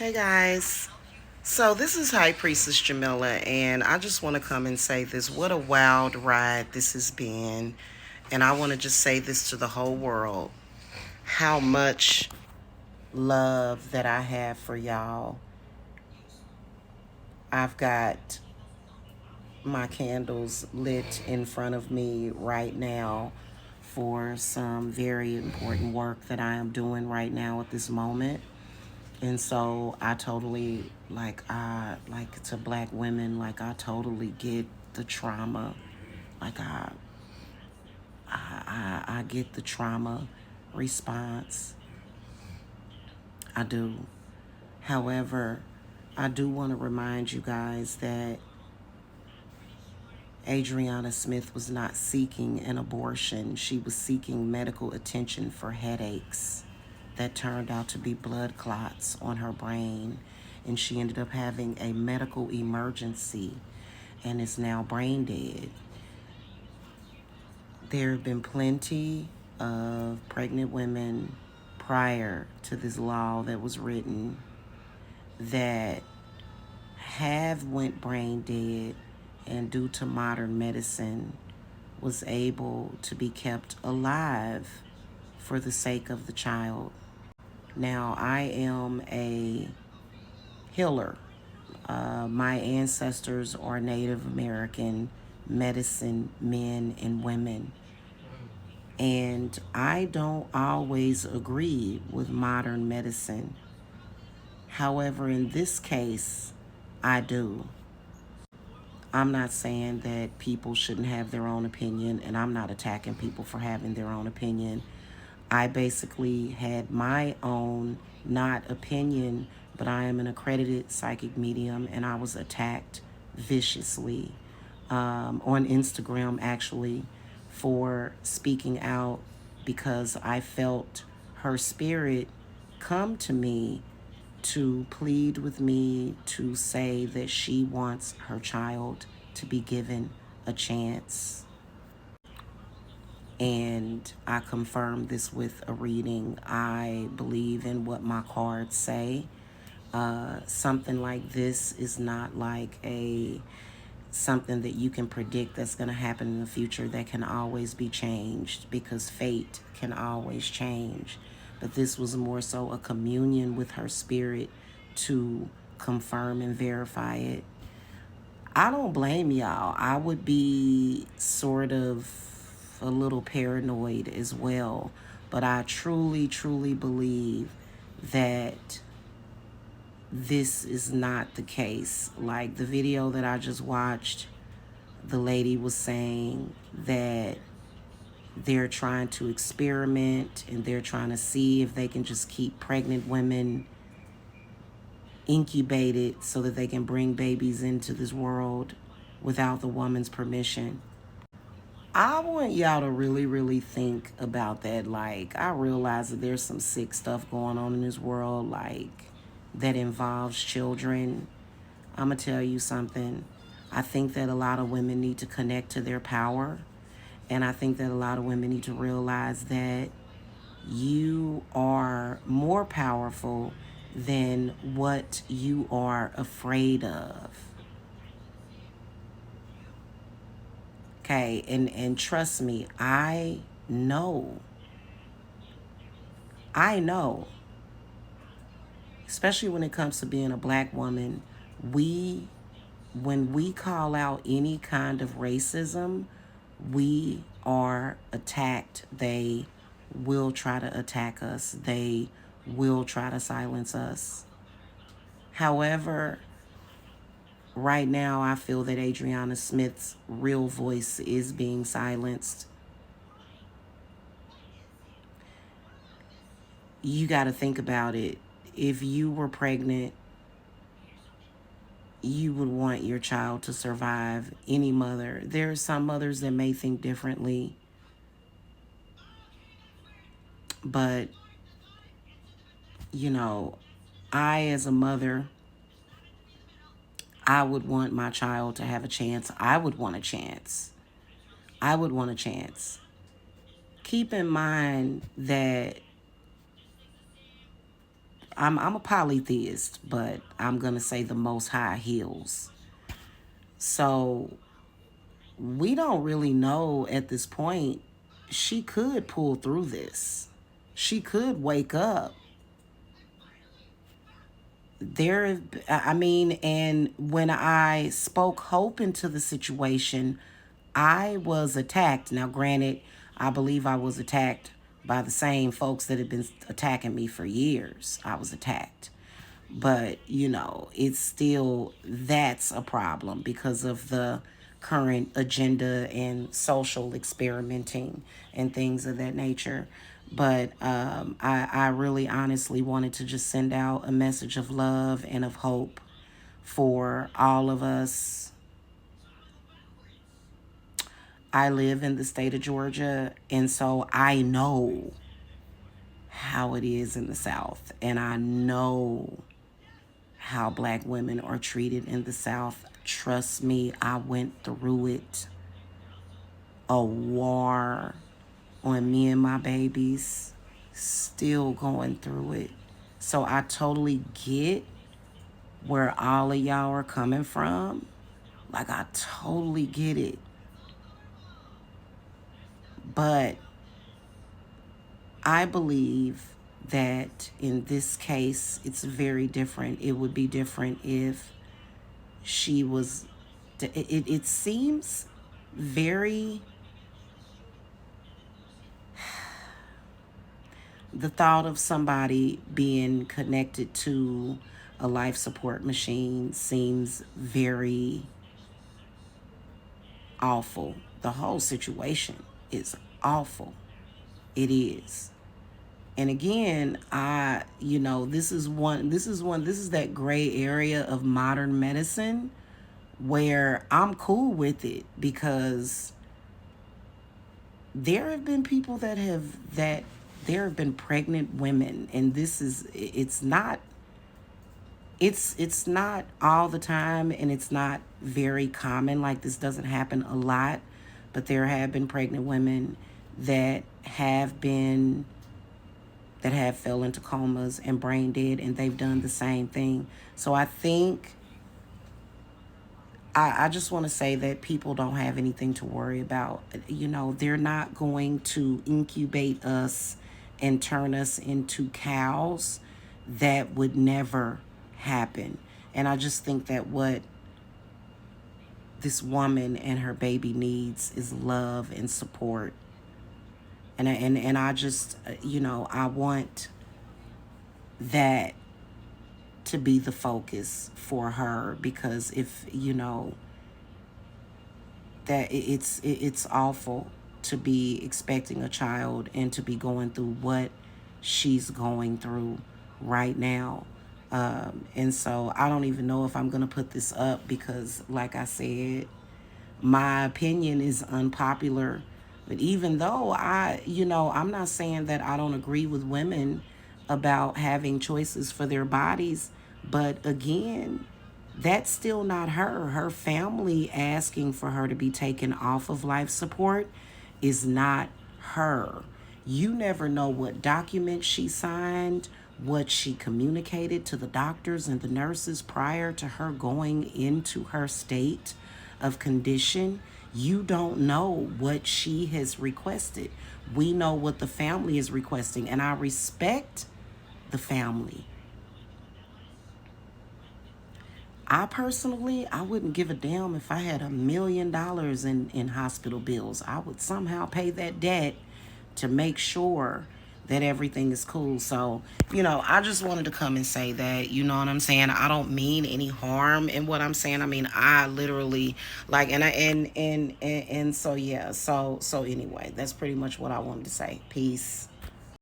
Hey guys. So this is High Priestess Jamila, and I just want to come and say this. What a wild ride this has been. And I want to just say this to the whole world. How much love that I have for y'all. I've got my candles lit in front of me right now for some very important work that I am doing right now at this moment. And so I totally like to black women, like I totally get the trauma. Like I get the trauma response. I do. However, I do want to remind you guys that Adriana Smith was not seeking an abortion. She was seeking medical attention for headaches that turned out to be blood clots on her brain. And she ended up having a medical emergency and is now brain dead. There have been plenty of pregnant women prior to this law that was written that have went brain dead and due to modern medicine was able to be kept alive for the sake of the child. Now, I am a healer. My ancestors are Native American medicine men and women. And I don't always agree with modern medicine. However, in this case, I do. I'm not saying that people shouldn't have their own opinion, and I'm not attacking people for having their own opinion. I basically had my own, not opinion, but I am an accredited psychic medium, and I was attacked viciously on Instagram, actually, for speaking out because I felt her spirit come to me to plead with me to say that she wants her child to be given a chance. And I confirmed this with a reading. I believe in what my cards say. Something like this is not like something that you can predict that's going to happen in the future. That can always be changed because fate can always change. But this was more so a communion with her spirit to confirm and verify it. I don't blame y'all. I would be sort of a little paranoid as well. But I truly, truly believe that this is not the case. Like the video that I just watched, the lady was saying that they're trying to experiment and they're trying to see if they can just keep pregnant women incubated so that they can bring babies into this world without the woman's permission. I want y'all to really, really think about that. Like, I realize that there's some sick stuff going on in this world, like, that involves children. I'm going to tell you something. I think that a lot of women need to connect to their power. And I think that a lot of women need to realize that you are more powerful than what you are afraid of. Okay, and trust me, I know. Especially when it comes to being a black woman, when we call out any kind of racism, we are attacked. They will try to attack us. They will try to silence us. However, right now I feel that Adriana Smith's real voice is being silenced. You got to think about it. If you were pregnant, you would want your child to survive. Any mother. There are some mothers that may think differently, but I as a mother, I would want my child to have a chance. I would want a chance. Keep in mind that I'm a polytheist, but I'm gonna say the Most High heals. So we don't really know at this point. She could pull through this. She could wake up. There, I mean, and when I spoke hope into the situation, I was attacked. Now, granted, I believe I was attacked by the same folks that had been attacking me for years. I was attacked. But, it's still, that's a problem because of the current agenda and social experimenting and things of that nature. But I really honestly wanted to just send out a message of love and of hope for all of us. I live in the state of Georgia, and so I know how it is in the South, and I know how black women are treated in the South. Trust me, I went through it. A war on me and my babies, still going through it. So I totally get where all of y'all are coming from. Like, I totally get it. But I believe that in this case, it's very different. It would be different if she was, it seems very, the thought of somebody being connected to a life support machine seems very awful. The whole situation is awful. It is. And again, this is that gray area of modern medicine where I'm cool with it, because there have been people that there have been pregnant women, and it's not all the time, and it's not very common. Like, this doesn't happen a lot, but there have been pregnant women that have fell into comas and brain dead, and they've done the same thing. So I think I just want to say that people don't have anything to worry about. They're not going to incubate us and turn us into cows. That would never happen. And I just think that what this woman and her baby needs is love and support. And I just, I want that to be the focus for her, because if that it's awful to be expecting a child and to be going through what she's going through right now. And so I don't even know if I'm gonna put this up, because like I said, my opinion is unpopular. But even though I'm not saying that I don't agree with women about having choices for their bodies, but again, that's still not her. Her family asking for her to be taken off of life support is not her. You never know what documents she signed, what she communicated to the doctors and the nurses prior to her going into her state of condition. You don't know what she has requested. We know what the family is requesting, and I respect the family. I personally, I wouldn't give a damn if I had $1 million in hospital bills. I would somehow pay that debt to make sure that everything is cool. So, I just wanted to come and say that, you know what I'm saying? I don't mean any harm in what I'm saying. I mean, I literally like, and so yeah. So anyway, that's pretty much what I wanted to say. Peace.